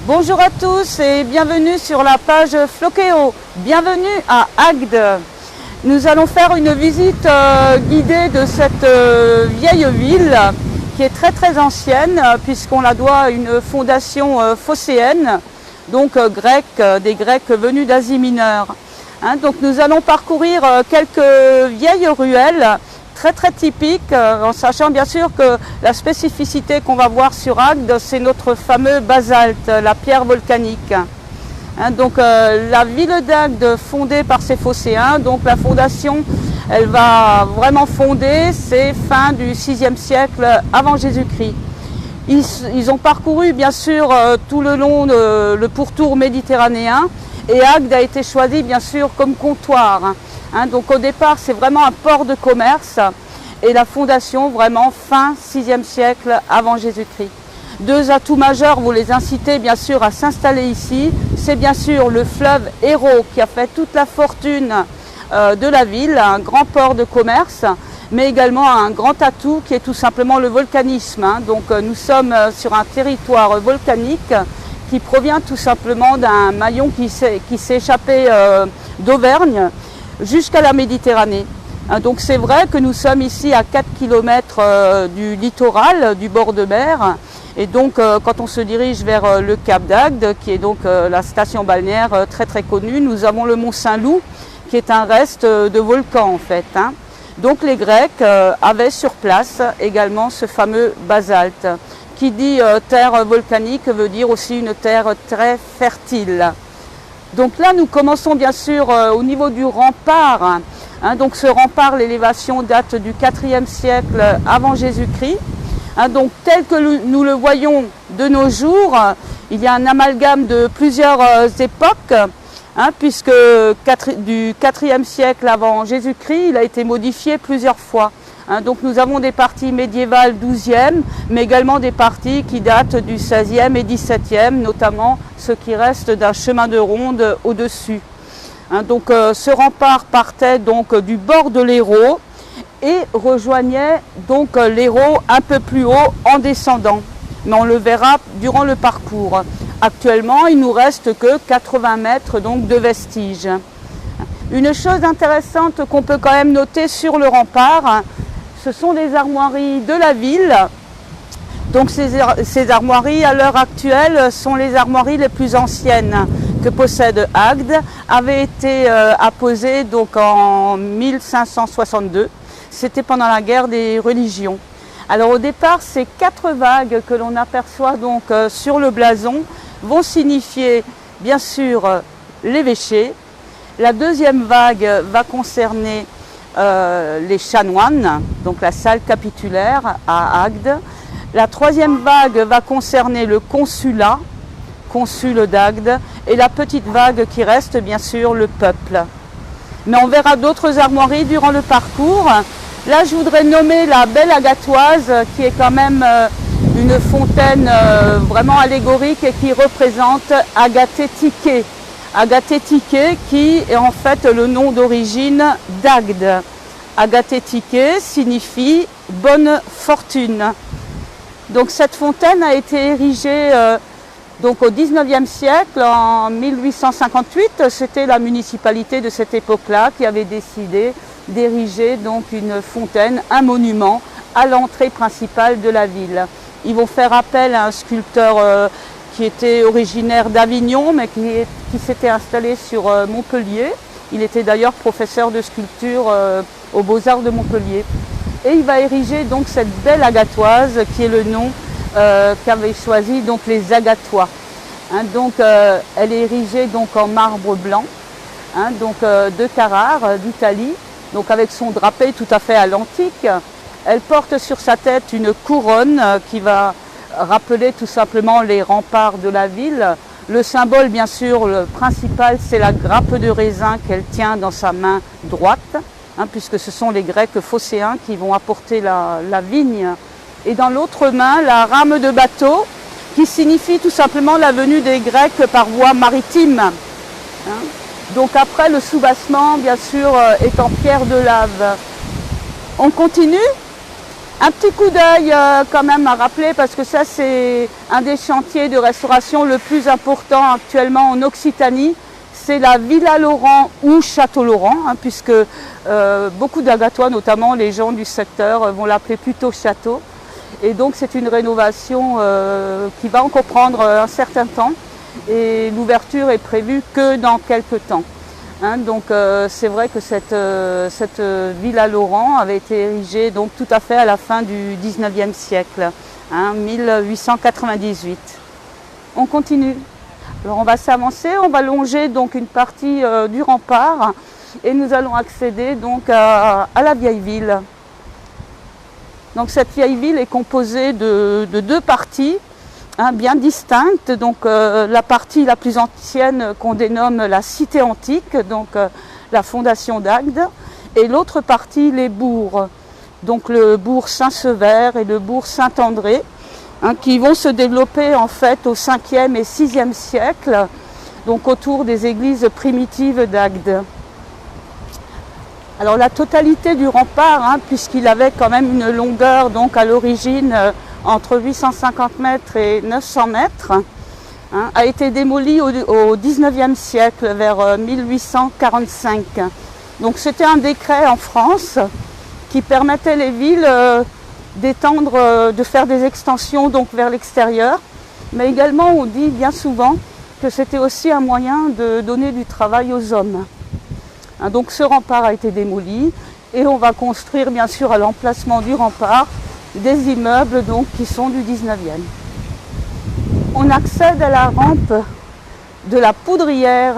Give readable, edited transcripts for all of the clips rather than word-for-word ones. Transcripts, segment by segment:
Bonjour à tous et bienvenue sur la page Floqueo. Bienvenue à Agde. Nous allons faire une visite guidée de cette vieille ville qui est très ancienne puisqu'on la doit à une fondation phocéenne, donc grecque, des Grecs venus d'Asie mineure. Donc nous allons parcourir quelques vieilles ruelles très typiques, en sachant bien sûr que la spécificité qu'on va voir sur Agde, c'est notre fameux basalte, la pierre volcanique. Donc la ville d'Agde fondée par ces phocéens, donc la fondation, elle va vraiment fonder, c'est fin du 6e siècle avant Jésus-Christ. Ils ont parcouru bien sûr tout le long le pourtour méditerranéen et Agde a été choisi bien sûr comme comptoir. Donc au départ c'est vraiment un port de commerce et la fondation vraiment fin 6e siècle avant Jésus-Christ. Deux atouts majeurs vont les inciter bien sûr à s'installer ici. C'est bien sûr le fleuve Hérault qui a fait toute la fortune de la ville, un grand port de commerce, mais également un grand atout qui est tout simplement le volcanisme. Donc nous sommes sur un territoire volcanique qui provient tout simplement d'un maillon qui s'est échappé d'Auvergne jusqu'à la Méditerranée. Donc c'est vrai que nous sommes ici à 4 km du littoral, du bord de mer. Et donc quand on se dirige vers le Cap d'Agde, qui est donc la station balnéaire très connue, nous avons le mont Saint-Loup, qui est un reste de volcan en fait. Donc les Grecs avaient sur place également ce fameux basalte. Qui dit terre volcanique veut dire aussi une terre très fertile. Donc là nous commençons bien sûr au niveau du rempart. Donc ce rempart, l'élévation date du 4e siècle avant Jésus-Christ. Donc tel que nous le voyons de nos jours, il y a un amalgame de plusieurs époques, puisque du 4e siècle avant Jésus-Christ, il a été modifié plusieurs fois. Donc nous avons des parties médiévales 12e, mais également des parties qui datent du 16e et 17e, notamment ce qui reste d'un chemin de ronde au-dessus. Donc ce rempart partait donc du bord de l'Hérault et rejoignait donc l'Hérault un peu plus haut en descendant. Mais on le verra durant le parcours. Actuellement, il nous reste que 80 mètres donc, de vestiges. Une chose intéressante qu'on peut quand même noter sur le rempart, ce sont les armoiries de la ville. Donc ces armoiries à l'heure actuelle sont les armoiries les plus anciennes que possède Agde, avaient été apposées donc en 1562. C'était pendant la guerre des religions. Alors au départ, ces 4 vagues que l'on aperçoit donc sur le blason vont signifier bien sûr l'évêché. La deuxième vague va concerner les chanoines, donc la salle capitulaire à Agde. La troisième vague va concerner le consulat, consul d'Agde, et la petite vague qui reste bien sûr le peuple. Mais on verra d'autres armoiries durant le parcours. Là je voudrais nommer la Belle Agatoise qui est quand même une fontaine vraiment allégorique et qui représente Agathé-Tiké. Agathé-Tiké qui est en fait le nom d'origine d'Agde. Agathé-Tiké signifie bonne fortune. Donc cette fontaine a été érigée donc au 19e siècle, en 1858, c'était la municipalité de cette époque-là qui avait décidé d'ériger donc une fontaine, un monument à l'entrée principale de la ville. Ils vont faire appel à un sculpteur qui était originaire d'Avignon mais qui s'était installé sur Montpellier. Il était d'ailleurs professeur de sculpture aux Beaux-Arts de Montpellier. Et il va ériger donc cette Belle Agatoise qui est le nom qu'avaient choisi donc les Agatois. Elle est érigée donc en marbre blanc, de Carrare, d'Italie, donc avec son drapé tout à fait à l'antique. Elle porte sur sa tête une couronne qui va rappeler tout simplement les remparts de la ville. Le symbole bien sûr, le principal, c'est la grappe de raisin qu'elle tient dans sa main droite, puisque ce sont les Grecs phocéens qui vont apporter la vigne. Et dans l'autre main, la rame de bateau, qui signifie tout simplement la venue des Grecs par voie maritime. Donc après, le soubassement, bien sûr, est en pierre de lave. On continue. Un petit coup d'œil quand même à rappeler parce que ça c'est un des chantiers de restauration le plus important actuellement en Occitanie. C'est la Villa Laurent ou Château Laurent, hein, puisque beaucoup d'Agatois, notamment les gens du secteur, vont l'appeler plutôt château. Et donc c'est une rénovation qui va encore prendre un certain temps et l'ouverture est prévue que dans quelques temps. Hein, donc c'est vrai que cette Villa Laurent avait été érigée donc tout à fait à la fin du 19e siècle, hein, 1898. On continue. Alors on va s'avancer, on va longer donc une partie du rempart et nous allons accéder donc à la vieille ville. Donc cette vieille ville est composée de deux parties, hein, bien distinctes. Donc la partie la plus ancienne qu'on dénomme la cité antique, donc la fondation d'Agde, et l'autre partie les bourgs, donc le bourg Saint-Sever et le bourg Saint-André, hein, qui vont se développer en fait au 5e et 6e siècle, donc autour des églises primitives d'Agde. Alors la totalité du rempart, hein, puisqu'il avait quand même une longueur donc à l'origine entre 850 mètres et 900 mètres, hein, a été démoli au 19e siècle, vers 1845. Donc c'était un décret en France qui permettait les villes d'étendre, de faire des extensions donc vers l'extérieur, mais également on dit bien souvent que c'était aussi un moyen de donner du travail aux hommes. Donc ce rempart a été démoli et on va construire bien sûr à l'emplacement du rempart des immeubles donc, qui sont du 19e. On accède à la rampe de la Poudrière.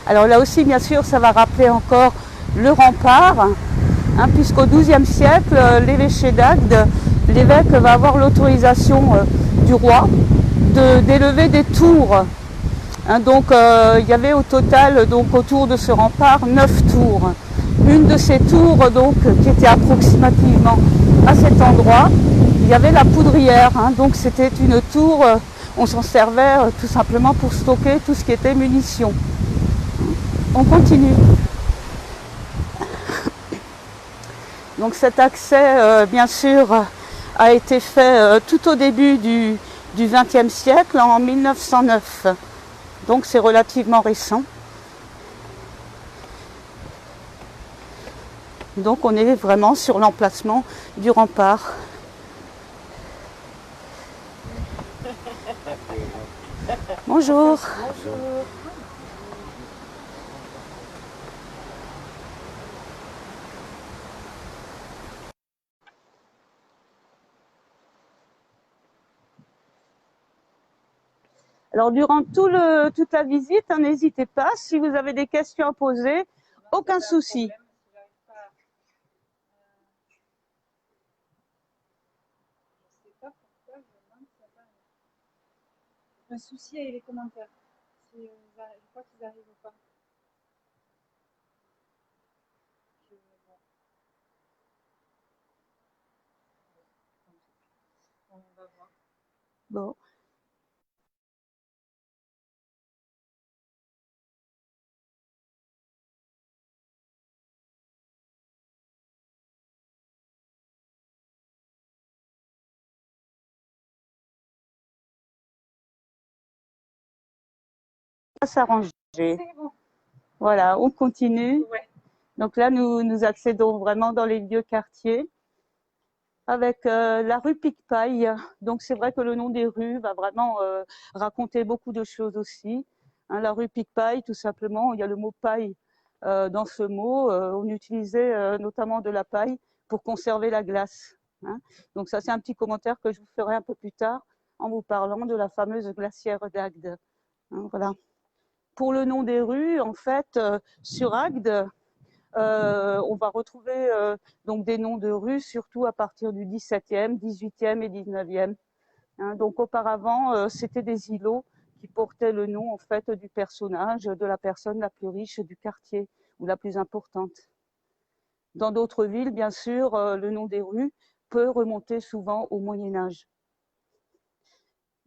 Alors là aussi bien sûr ça va rappeler encore le rempart, hein, puisqu'au XIIe siècle l'évêché d'Agde, l'évêque va avoir l'autorisation du roi d'élever des tours. Hein, donc il y avait au total donc, autour de ce rempart 9 tours. Une de ces tours donc, qui était approximativement à cet endroit, il y avait la Poudrière. Hein, donc c'était une tour, on s'en servait tout simplement pour stocker tout ce qui était munitions. On continue. Donc cet accès bien sûr a été fait tout au début du XXe siècle, en 1909. Donc c'est relativement récent. Donc on est vraiment sur l'emplacement du rempart. Bonjour. Bonjour. Alors durant toute la visite, hein, n'hésitez pas, si vous avez des questions à poser, aucun souci. Un souci avec les commentaires. Je crois qu'ils n'arrivent pas. On va voir. Bon. Ça va s'arranger. C'est bon. Voilà, on continue. Ouais. Donc là, nous accédons vraiment dans les vieux quartiers avec la rue Picpaille. Donc c'est vrai que le nom des rues va vraiment raconter beaucoup de choses aussi. Hein, la rue Picpaille, tout simplement, il y a le mot paille dans ce mot. On utilisait notamment de la paille pour conserver la glace. Hein. Donc ça, c'est un petit commentaire que je vous ferai un peu plus tard en vous parlant de la fameuse glacière d'Agde. Hein, voilà. Pour le nom des rues, en fait, sur Agde, on va retrouver donc des noms de rues, surtout à partir du 17e, 18e et 19e. Hein, donc auparavant, c'était des îlots qui portaient le nom en fait du personnage, de la personne la plus riche du quartier ou la plus importante. Dans d'autres villes, bien sûr, le nom des rues peut remonter souvent au Moyen Âge.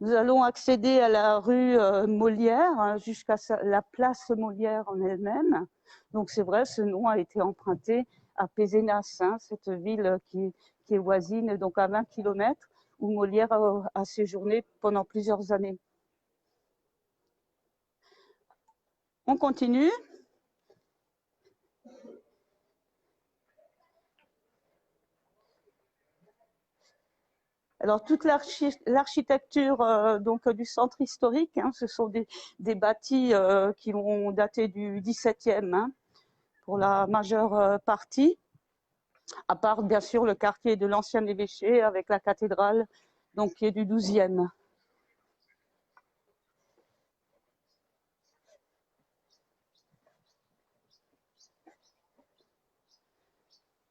Nous allons accéder à la rue Molière, hein, jusqu'à la place Molière en elle-même. Donc c'est vrai, ce nom a été emprunté à Pézenas, hein, cette ville qui qui est voisine, donc à 20 km, où Molière a séjourné pendant plusieurs années. On continue. Alors toute l'architecture donc du centre historique, hein, ce sont des bâtis qui vont dater du XVIIe hein, pour la majeure partie, à part bien sûr le quartier de l'ancien évêché avec la cathédrale donc qui est du XIIe.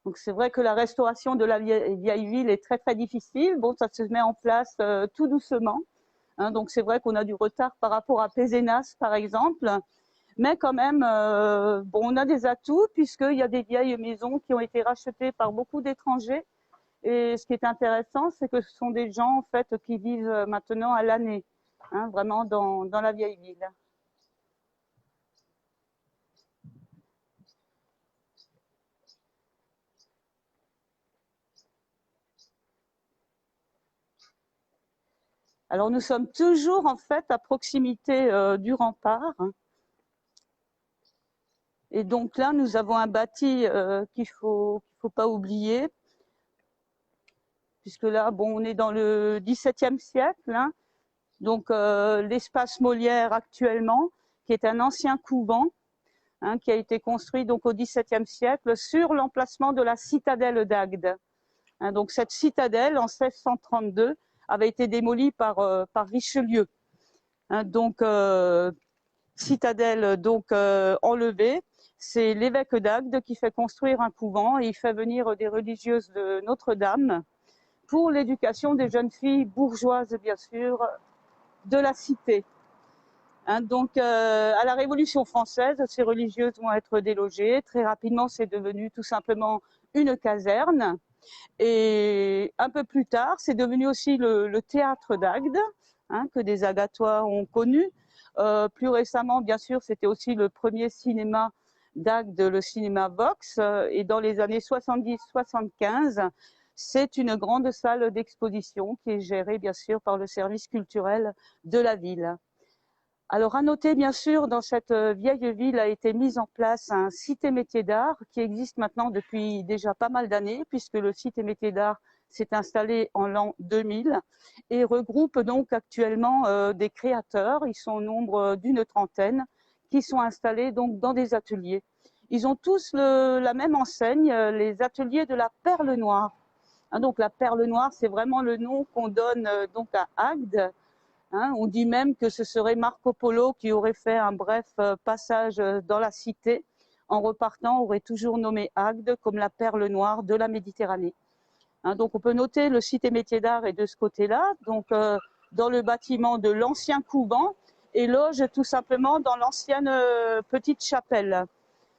Donc c'est vrai que la restauration de la vieille ville est très très difficile. Bon, ça se met en place tout doucement. Hein, donc c'est vrai qu'on a du retard par rapport à Pézenas par exemple. Mais quand même, bon, on a des atouts puisqu'il y a des vieilles maisons qui ont été rachetées par beaucoup d'étrangers. Et ce qui est intéressant, c'est que ce sont des gens en fait qui vivent maintenant à l'année, hein, vraiment dans la vieille ville. Alors nous sommes toujours en fait à proximité du rempart. Et donc là, nous avons un bâti qu'il faut pas oublier, puisque là, bon, on est dans le XVIIe siècle. Hein, donc l'espace Molière actuellement, qui est un ancien couvent, hein, qui a été construit donc au XVIIe siècle sur l'emplacement de la citadelle d'Agde. Hein, donc cette citadelle en 1632 avait été démolie par Richelieu. Hein, donc citadelle donc enlevée, c'est l'évêque d'Agde qui fait construire un couvent et il fait venir des religieuses de Notre-Dame pour l'éducation des jeunes filles bourgeoises bien sûr de la cité. Hein, donc à la Révolution française, ces religieuses vont être délogées. Très rapidement, c'est devenu tout simplement une caserne. Et un peu plus tard, c'est devenu aussi le théâtre d'Agde, hein, que des Agatois ont connu. Plus récemment, bien sûr, c'était aussi le premier cinéma d'Agde, le cinéma Vox. Et dans les années 70-75, c'est une grande salle d'exposition qui est gérée, bien sûr, par le service culturel de la ville. Alors, à noter, bien sûr, dans cette vieille ville a été mis en place un site et métier d'art qui existe maintenant depuis déjà pas mal d'années, puisque le site et métier d'art s'est installé en l'an 2000 et regroupe donc actuellement des créateurs. Ils sont au nombre d'une trentaine qui sont installés donc dans des ateliers. Ils ont tous la même enseigne, les ateliers de la Perle Noire. Hein, donc la Perle Noire, c'est vraiment le nom qu'on donne donc à Agde. Hein, on dit même que ce serait Marco Polo qui aurait fait un bref passage dans la cité. En repartant, aurait toujours nommé Agde comme la perle noire de la Méditerranée. Hein, donc on peut noter le site et métier d'art est de ce côté-là, donc dans le bâtiment de l'ancien couvent et loge tout simplement dans l'ancienne petite chapelle.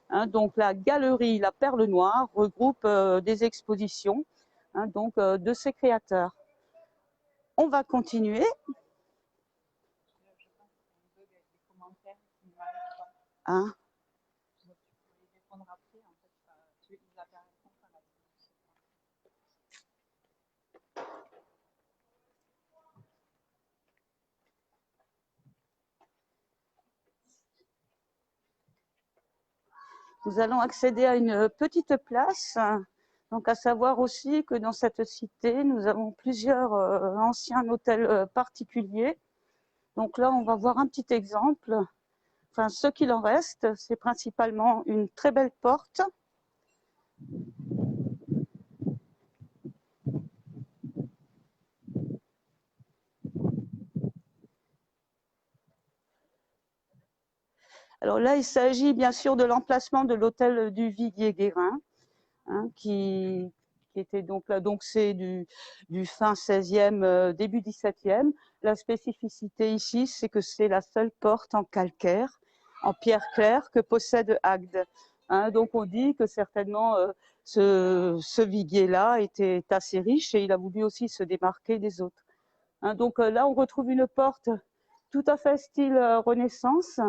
Hein, donc la galerie La Perle Noire regroupe des expositions hein, donc de ses créateurs. On va continuer. Hein? Nous allons accéder à une petite place, donc à savoir aussi que dans cette cité, nous avons plusieurs anciens hôtels particuliers. Donc là, on va voir un petit exemple. Enfin, ce qu'il en reste, c'est principalement une très belle porte. Alors là, il s'agit bien sûr de l'emplacement de l'hôtel du Viguier-Guérin, hein, qui était donc là, donc c'est du fin 16e, début 17e. La spécificité ici, c'est que c'est la seule porte en calcaire, en pierre claire que possède Agde. Hein, donc on dit que certainement ce viguier-là était assez riche et il a voulu aussi se démarquer des autres. Hein, donc là, on retrouve une porte tout à fait style Renaissance.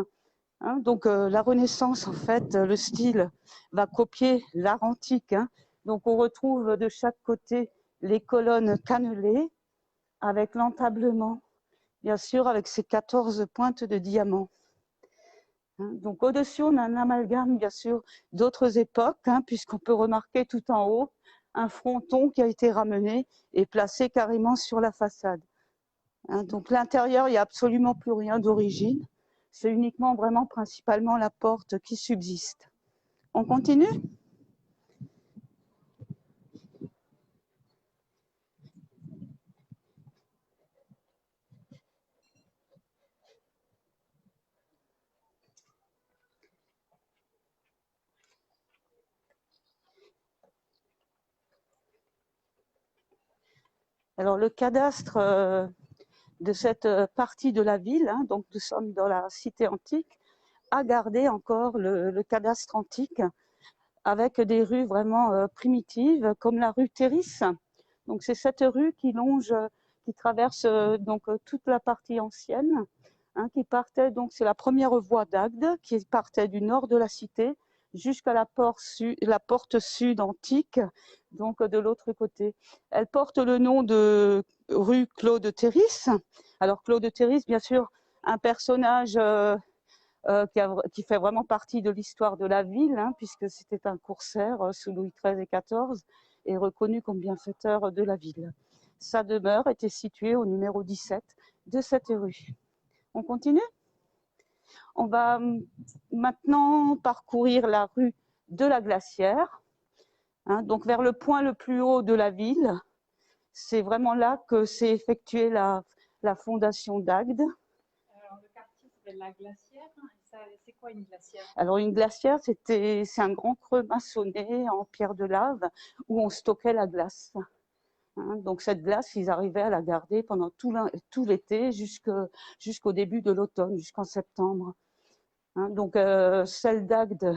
Hein, donc la Renaissance, en fait, le style va copier l'art antique. Hein. Donc on retrouve de chaque côté les colonnes cannelées avec l'entablement, bien sûr avec ces 14 pointes de diamant. Donc au-dessus, on a un amalgame, bien sûr, d'autres époques, puisqu'on peut remarquer tout en haut un fronton qui a été ramené et placé carrément sur la façade. Donc l'intérieur, il n'y a absolument plus rien d'origine. C'est uniquement vraiment principalement la porte qui subsiste. On continue ? Alors le cadastre de cette partie de la ville, donc nous sommes dans la cité antique, a gardé encore le cadastre antique avec des rues vraiment primitives comme la rue Théris. Donc c'est cette rue qui longe, qui traverse donc toute la partie ancienne, qui partait, donc c'est la première voie d'Agde qui partait du nord de la cité jusqu'à la porte sud antique, donc de l'autre côté. Elle porte le nom de rue Claude Théris. Alors Claude Théris, bien sûr, un personnage qui fait vraiment partie de l'histoire de la ville, puisque c'était un corsaire sous Louis XIII et XIV et reconnu comme bienfaiteur de la ville. Sa demeure était située au numéro 17 de cette rue. On continue ? On va maintenant parcourir la rue de la Glacière, donc vers le point le plus haut de la ville. C'est vraiment là que s'est effectuée la fondation d'Agde. Alors, le quartier s'appelle la Glacière. C'est quoi une glacière? Alors une glacière, c'est un grand creux maçonné en pierre de lave où on stockait la glace. Donc cette glace, ils arrivaient à la garder pendant tout l'été jusqu'au début de l'automne, jusqu'en septembre. Donc celle d'Agde,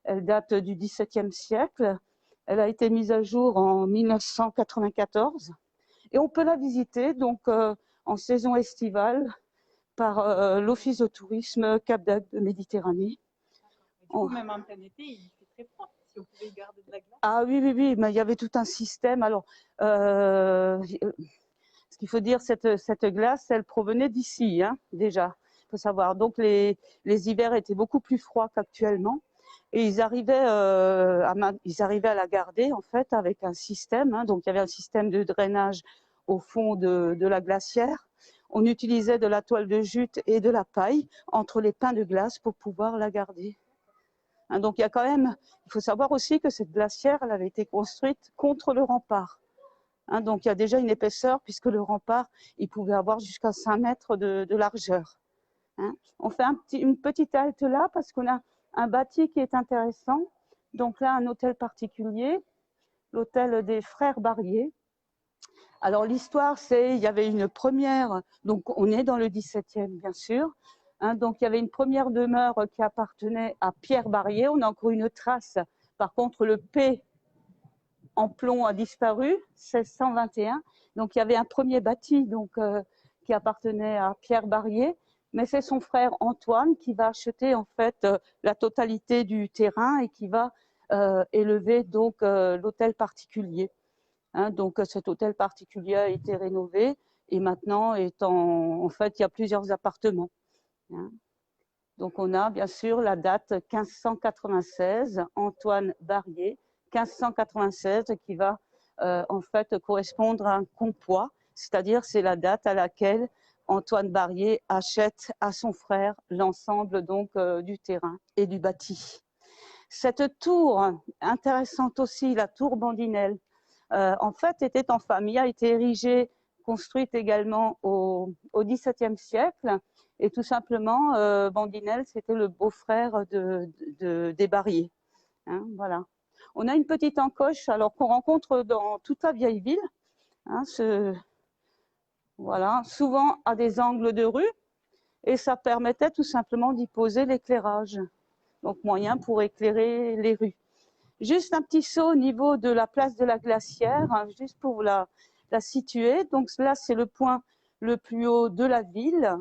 elle date du XVIIe siècle. Elle a été mise à jour en 1994 et on peut la visiter donc en saison estivale par l'Office de tourisme Cap d'Agde de Méditerranée. Du coup, même en plein été, il fait très froid, si on pouvait garder de la glace. Ah oui, mais il y avait tout un système. Alors, ce qu'il faut dire, cette glace, elle provenait d'ici, déjà. Il faut savoir. Donc, les hivers étaient beaucoup plus froids qu'actuellement. Et ils arrivaient à la garder, en fait, avec un système. Donc, il y avait un système de drainage au fond de la glacière. On utilisait de la toile de jute et de la paille entre les pains de glace pour pouvoir la garder. Donc il y a quand même, il faut savoir aussi que cette glacière, elle avait été construite contre le rempart. Donc il y a déjà une épaisseur puisque le rempart, il pouvait avoir jusqu'à 5 mètres de largeur. On fait une petite halte là parce qu'on a un bâti qui est intéressant. Donc là, un hôtel particulier, l'hôtel des Frères Barrier. Alors l'histoire, il y avait une première, donc on est dans le 17e bien sûr. Donc il y avait une première demeure qui appartenait à Pierre Barrier. On a encore une trace. Par contre, le P en plomb a disparu, 1621. Donc il y avait un premier bâti qui appartenait à Pierre Barrier, mais c'est son frère Antoine qui va acheter en fait la totalité du terrain et qui va élever donc l'hôtel particulier. Donc cet hôtel particulier a été rénové et maintenant en fait il y a plusieurs appartements. Donc on a bien sûr la date 1596, Antoine Barrier, 1596 qui va en fait correspondre à un compois, c'est-à-dire c'est la date à laquelle Antoine Barrier achète à son frère l'ensemble donc du terrain et du bâti. Cette tour intéressante aussi, la tour Bandinel, en fait était en famille, a été érigée, construite également au XVIIe siècle. Et tout simplement, Bandinel, c'était le beau-frère des Barriers. Voilà. On a une petite encoche, alors qu'on rencontre dans toute la vieille ville. Voilà, souvent à des angles de rue, et ça permettait tout simplement d'y poser l'éclairage. Donc moyen pour éclairer les rues. Juste un petit saut au niveau de la place de la Glacière, juste pour la situer. Donc là, c'est le point le plus haut de la ville.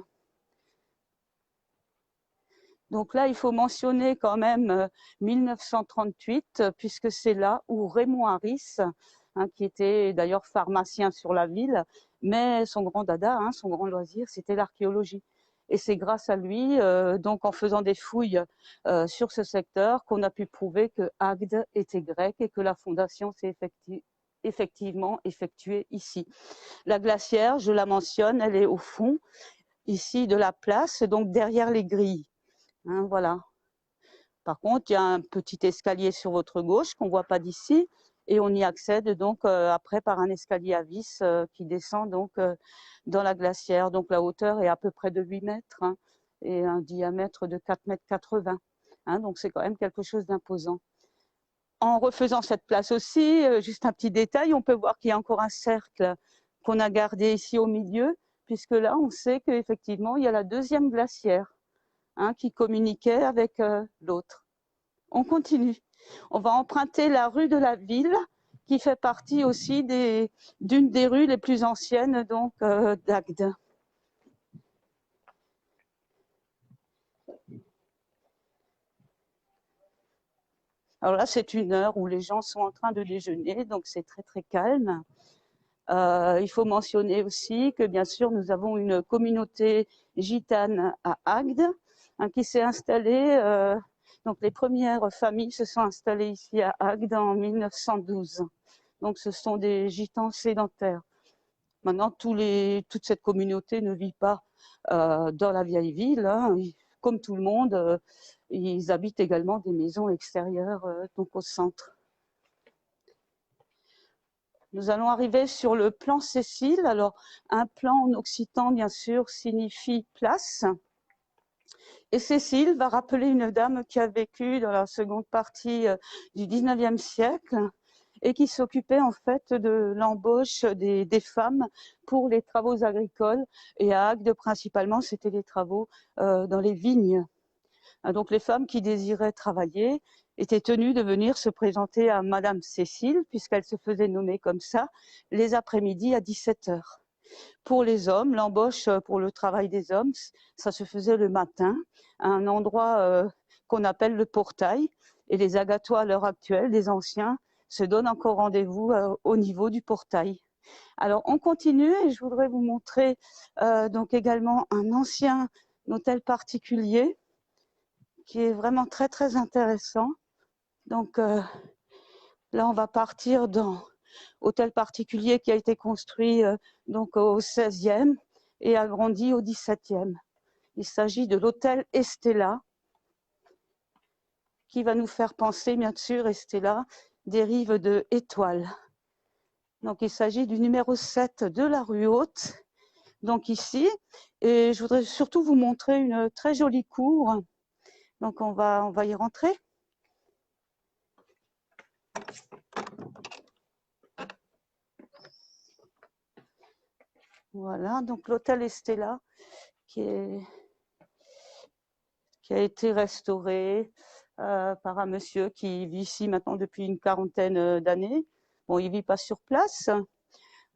Donc là, il faut mentionner quand même 1938, puisque c'est là où Raymond Harris qui était d'ailleurs pharmacien sur la ville, mais son grand dada, son grand loisir, c'était l'archéologie. Et c'est grâce à lui, donc en faisant des fouilles sur ce secteur, qu'on a pu prouver que Agde était grec et que la fondation s'est effectivement effectuée ici. La glacière, je la mentionne, elle est au fond, ici de la place, donc derrière les grilles. Voilà. Par contre, il y a un petit escalier sur votre gauche qu'on ne voit pas d'ici et on y accède donc après par un escalier à vis qui descend donc dans la glacière. Donc la hauteur est à peu près de 8 mètres et un diamètre de 4,80 mètres. Donc c'est quand même quelque chose d'imposant. En refaisant cette place aussi, juste un petit détail, on peut voir qu'il y a encore un cercle qu'on a gardé ici au milieu, puisque là on sait qu'effectivement il y a la deuxième glacière qui communiquait avec l'autre. On continue. On va emprunter la rue de la Ville, qui fait partie aussi d'une des rues les plus anciennes donc d'Agde. Alors là, c'est une heure où les gens sont en train de déjeuner, donc c'est très très calme. Il faut mentionner aussi que bien sûr nous avons une communauté gitane à Agde qui s'est installée. Donc les premières familles se sont installées ici à Agde en 1912. Donc ce sont des gitans sédentaires. Maintenant toute cette communauté ne vit pas dans la vieille ville. Comme tout le monde, ils habitent également des maisons extérieures donc au centre. Nous allons arriver sur le plan Cécile. Alors, un plan en occitan, bien sûr, signifie place. Et Cécile va rappeler une dame qui a vécu dans la seconde partie du 19e siècle et qui s'occupait en fait de l'embauche des femmes pour les travaux agricoles. Et à Agde, principalement, c'était les travaux dans les vignes. Donc les femmes qui désiraient travailler étaient tenues de venir se présenter à Madame Cécile, puisqu'elle se faisait nommer comme ça, les après-midi à 17h. Pour les hommes, l'embauche pour le travail des hommes, ça se faisait le matin, à un endroit qu'on appelle le portail. Et les agatois à l'heure actuelle, les anciens, se donnent encore rendez-vous au niveau du portail. Alors on continue et je voudrais vous montrer donc également un ancien hôtel particulier qui est vraiment très très intéressant. Donc là on va partir dans hôtel particulier qui a été construit donc au 16e et agrandi au 17e. Il s'agit de l'hôtel Estella qui va nous faire penser bien sûr Estella des rives de Étoile. Donc il s'agit du numéro 7 de la rue Haute. Donc ici, et je voudrais surtout vous montrer une très jolie cour. Donc on va y rentrer. Voilà, donc l'hôtel Estella qui a été restauré par un monsieur qui vit ici maintenant depuis une quarantaine d'années. Bon, il vit pas sur place,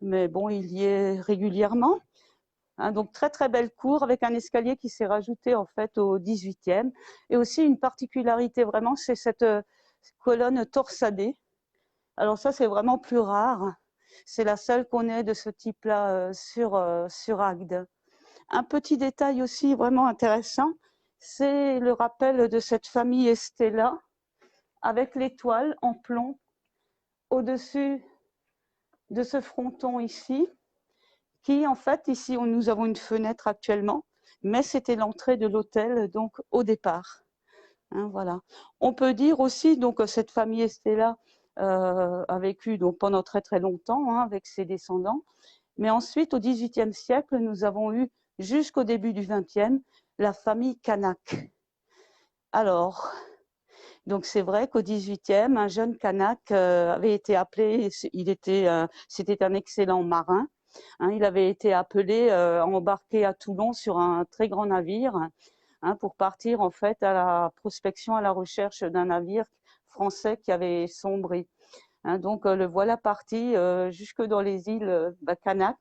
mais bon, il y est régulièrement. Donc très très belle cour avec un escalier qui s'est rajouté en fait au 18e. Et aussi une particularité vraiment, c'est cette colonne torsadée. Alors ça c'est vraiment plus rare. C'est la seule qu'on ait de ce type-là sur Agde. Un petit détail aussi vraiment intéressant, c'est le rappel de cette famille Estella avec l'étoile en plomb au-dessus de ce fronton ici, qui en fait, ici nous avons une fenêtre actuellement, mais c'était l'entrée de l'hôtel donc au départ. Voilà. On peut dire aussi donc cette famille Estella a vécu donc pendant très très longtemps avec ses descendants, mais ensuite au XVIIIe siècle, nous avons eu jusqu'au début du XXe la famille Kanak. Alors, donc c'est vrai qu'au XVIIIe, un jeune Kanak avait été appelé, c'était un excellent marin. Il avait été appelé embarqué à Toulon sur un très grand navire pour partir en fait à la prospection, à la recherche d'un navire français qui avait sombré. Donc le voilà parti jusque dans les îles Kanak.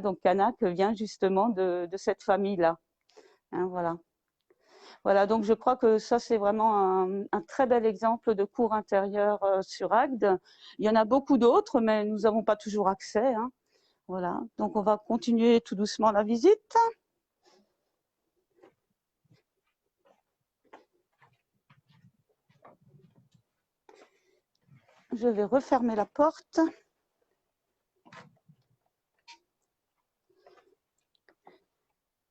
Donc Kanak vient justement de cette famille-là. Voilà. Voilà, donc je crois que ça c'est vraiment un très bel exemple de cours intérieur sur Agde. Il y en a beaucoup d'autres, mais nous n'avons pas toujours accès, hein. Voilà, donc on va continuer tout doucement la visite. Je vais refermer la porte.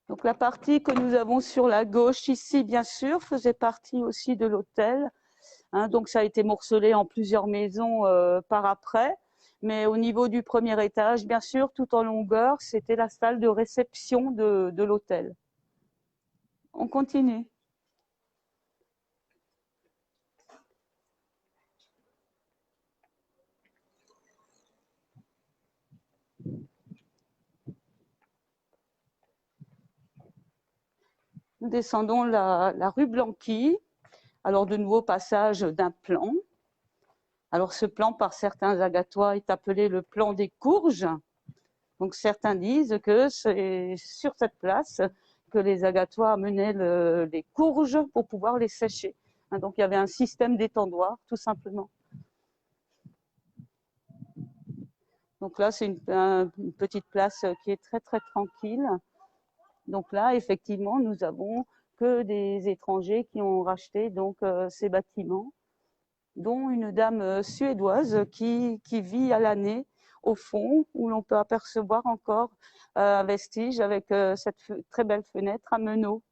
Donc la partie que nous avons sur la gauche ici, bien sûr, faisait partie aussi de l'hôtel. Hein, donc ça a été morcelé en plusieurs maisons par après. Mais au niveau du premier étage, bien sûr, tout en longueur, c'était la salle de réception de l'hôtel. On continue. Nous descendons la rue Blanqui. Alors de nouveau passage d'un plan. Alors ce plan par certains agatois est appelé le plan des courges. Donc certains disent que c'est sur cette place que les agatois amenaient les courges pour pouvoir les sécher. Hein, donc il y avait un système d'étendoir tout simplement. Donc là c'est une petite place qui est très très tranquille. Donc là effectivement nous avons que des étrangers qui ont racheté donc ces bâtiments, dont une dame suédoise qui vit à l'année au fond, où l'on peut apercevoir encore un vestige avec cette très belle fenêtre à meneaux.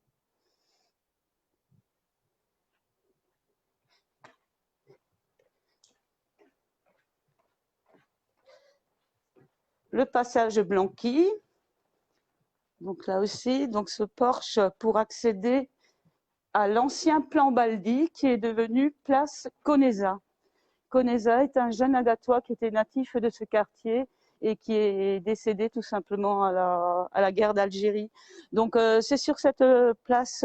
Le passage Blanqui. Donc là aussi, donc ce porche pour accéder à l'ancien plan Baldi qui est devenu place Conesa. Conesa est un jeune agatois qui était natif de ce quartier et qui est décédé tout simplement à la guerre d'Algérie. Donc c'est sur cette place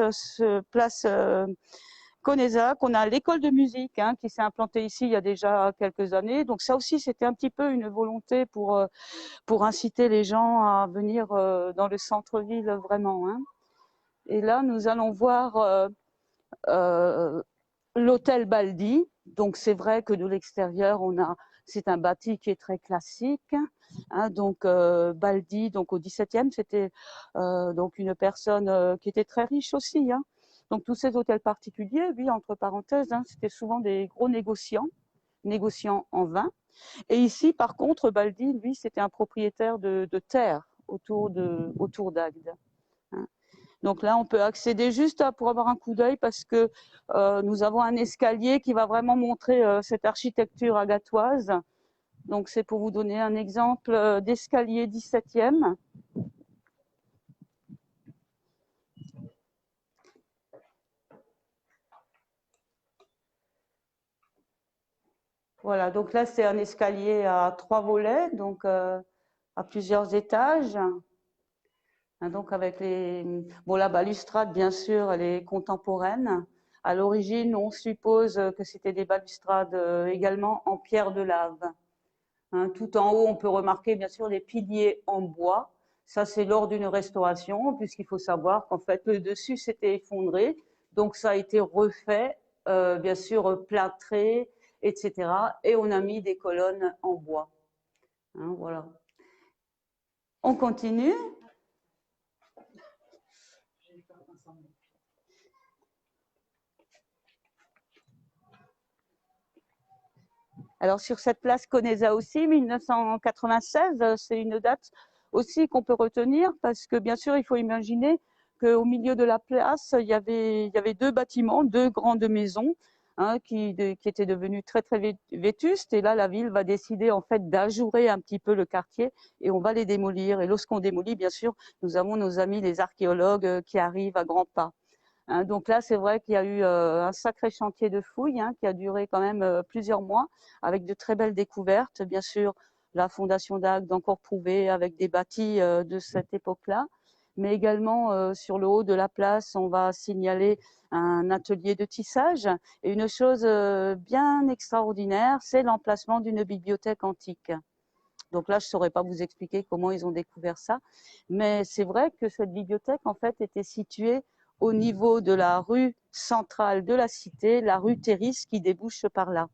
Conesa qu'on a l'école de musique qui s'est implantée ici il y a déjà quelques années. Donc ça aussi c'était un petit peu une volonté pour inciter les gens à venir dans le centre-ville vraiment. Hein. Et là nous allons voir l'hôtel Baldi. Donc c'est vrai que de l'extérieur c'est un bâti qui est très classique. Hein, donc Baldi, donc au XVIIe, c'était donc une personne qui était très riche aussi. Hein. Donc tous ces hôtels particuliers, oui, entre parenthèses, c'était souvent des gros négociants en vin. Et ici, par contre, Baldi, lui, c'était un propriétaire de terre autour d'Agde. Hein. Donc là, on peut accéder juste pour avoir un coup d'œil parce que nous avons un escalier qui va vraiment montrer cette architecture agatoise. Donc c'est pour vous donner un exemple d'escalier 17e. Voilà, donc là c'est un escalier à 3 volets, donc à plusieurs étages. Donc avec la balustrade bien sûr, elle est contemporaine. À l'origine, on suppose que c'était des balustrades également en pierre de lave. Tout en haut, on peut remarquer bien sûr les piliers en bois. Ça, c'est lors d'une restauration, puisqu'il faut savoir qu'en fait le dessus s'était effondré, donc ça a été refait, bien sûr plâtré, etc. Et on a mis des colonnes en bois. Voilà. On continue. Alors sur cette place Conesa aussi, 1996, c'est une date aussi qu'on peut retenir parce que bien sûr il faut imaginer qu'au milieu de la place il y avait deux bâtiments, deux grandes maisons qui étaient devenues très très vétustes et là la ville va décider en fait d'ajourer un petit peu le quartier et on va les démolir et lorsqu'on démolit bien sûr nous avons nos amis les archéologues qui arrivent à grands pas. Donc là, c'est vrai qu'il y a eu un sacré chantier de fouilles qui a duré quand même plusieurs mois, avec de très belles découvertes. Bien sûr, la fondation d'Agde encore prouvée avec des bâtis de cette époque-là, mais également sur le haut de la place, on va signaler un atelier de tissage. Et une chose bien extraordinaire, c'est l'emplacement d'une bibliothèque antique. Donc là, je ne saurais pas vous expliquer comment ils ont découvert ça, mais c'est vrai que cette bibliothèque, en fait, était située au niveau de la rue centrale de la cité, la rue Théris qui débouche par là.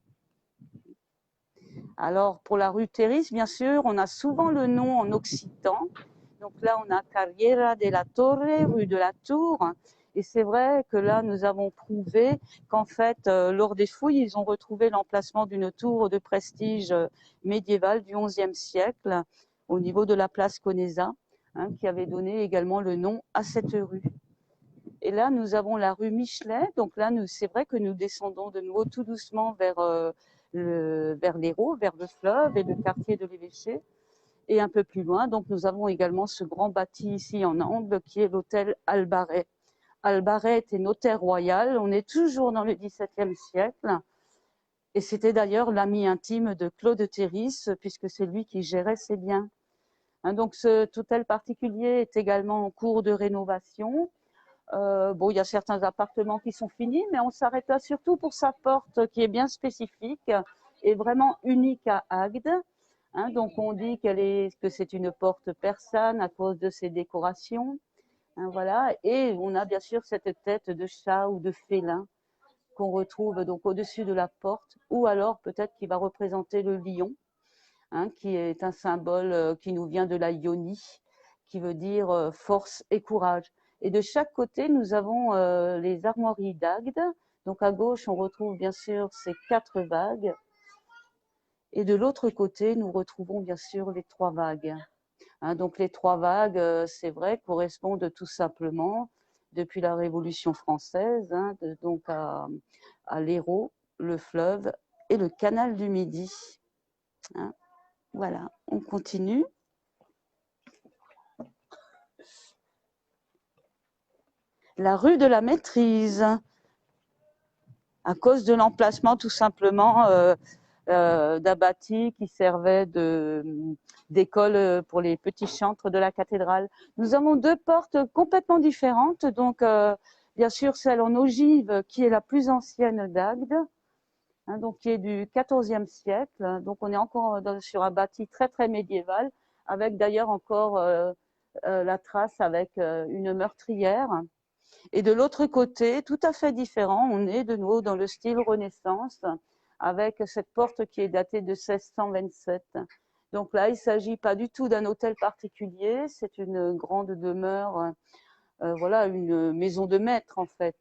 Alors pour la rue Théris, bien sûr, on a souvent le nom en occitan. Donc là, on a Carriera de la Torre, rue de la Tour. Et c'est vrai que là, nous avons prouvé qu'en fait, lors des fouilles, ils ont retrouvé l'emplacement d'une tour de prestige médiévale du XIe siècle au niveau de la place Conesa, qui avait donné également le nom à cette rue. Et là, nous avons la rue Michelet. Donc là, c'est vrai que nous descendons de nouveau tout doucement vers l'Hérault, vers le fleuve et le quartier de l'Évêché. Et un peu plus loin, donc nous avons également ce grand bâti ici en angle qui est l'hôtel Albaret. Albaret était notaire royal. On est toujours dans le XVIIe siècle. Et c'était d'ailleurs l'ami intime de Claude Théris, puisque c'est lui qui gérait ses biens. Donc cet hôtel particulier est également en cours de rénovation. Il y a certains appartements qui sont finis, mais on s'arrête là surtout pour sa porte qui est bien spécifique et vraiment unique à Agde. Donc on dit que c'est une porte persane à cause de ses décorations. Voilà. Et on a bien sûr cette tête de chat ou de félin qu'on retrouve donc au-dessus de la porte, ou alors peut-être qu'il va représenter le lion, qui est un symbole qui nous vient de la Ionie, qui veut dire force et courage. Et de chaque côté, nous avons les armoiries d'Agde. Donc à gauche, on retrouve bien sûr ces 4 vagues. Et de l'autre côté, nous retrouvons bien sûr les 3 vagues. Donc les 3 vagues, c'est vrai, correspondent tout simplement, depuis la Révolution française, donc à l'Hérault, le fleuve et le canal du Midi. Voilà, on continue. La rue de la Maîtrise, à cause de l'emplacement tout simplement d'un bâti qui servait d'école pour les petits chantres de la cathédrale. Nous avons 2 portes complètement différentes, donc bien sûr celle en ogive qui est la plus ancienne d'Agde, donc qui est du XIVe siècle. Donc on est encore sur un bâti très très médiéval, avec d'ailleurs encore la trace avec une meurtrière. Et de l'autre côté, tout à fait différent, on est de nouveau dans le style Renaissance, avec cette porte qui est datée de 1627. Donc là, il ne s'agit pas du tout d'un hôtel particulier, c'est une grande demeure, voilà, une maison de maître en fait.